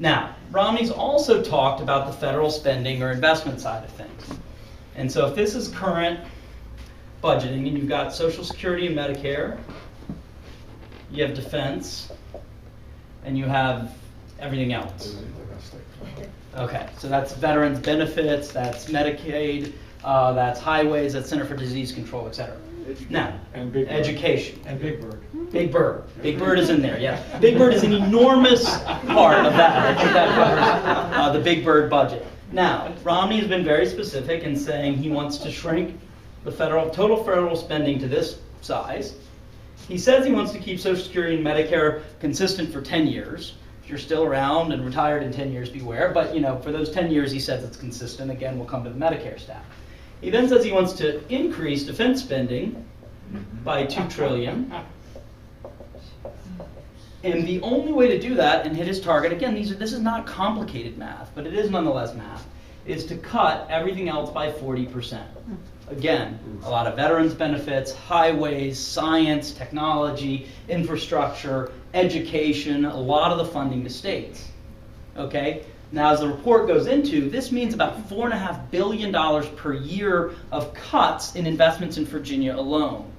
Now, Romney's also talked about the federal spending or investment side of things. And so if this is current budgeting, and you've got Social Security and Medicare, you have defense, and you have everything else. Okay, so that's veterans benefits, that's Medicaid, that's highways, that's Center for Disease Control, et cetera. Now, and Big Bird. education. And Big Bird. Big Bird. Big Bird is in there, yeah. Big Bird is an enormous part of that. I think that covers the Big Bird budget. Now, Romney has been very specific in saying he wants to shrink the total federal spending to this size. He says he wants to keep Social Security and Medicare consistent for 10 years. If you're still around and retired in 10 years, beware. But for those 10 years, he says it's consistent. Again, we'll come to the Medicare stat. He then says he wants to increase defense spending by $2 trillion. And the only way to do that and hit his target, again, this is not complicated math, but it is nonetheless math, is to cut everything else by 40%. Again, a lot of veterans benefits, highways, science, technology, infrastructure, education, a lot of the funding to states. Okay? Now, as the report goes into, this means about $4.5 billion per year of cuts in investments in Virginia alone.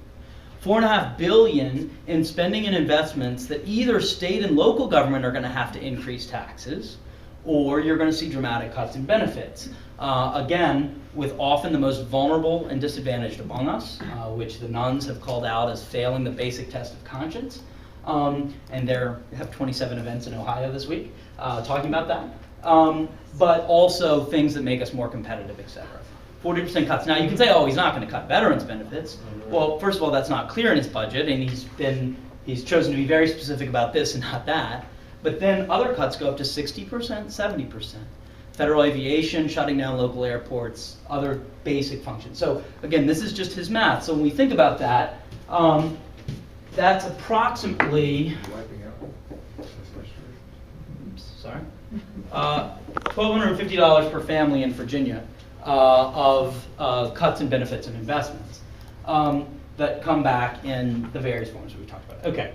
$4.5 billion in spending and investments that either state and local government are going to have to increase taxes, or you're going to see dramatic cuts in benefits. Again, with often the most vulnerable and disadvantaged among us, which the nuns have called out as failing the basic test of conscience. And they have 27 events in Ohio this week talking about that. But also things that make us more competitive, et cetera. 40% cuts. Now you can say, oh, he's not going to cut veterans benefits. Well, first of all, that's not clear in his budget, and he's chosen to be very specific about this and not that. But then other cuts go up to 60%, 70%. Federal aviation, shutting down local airports, other basic functions. So again, this is just his math. So when we think about that, that's approximately, $1,250 per family in Virginia of cuts in benefits and investments that come back in the various forms we talked about. Okay.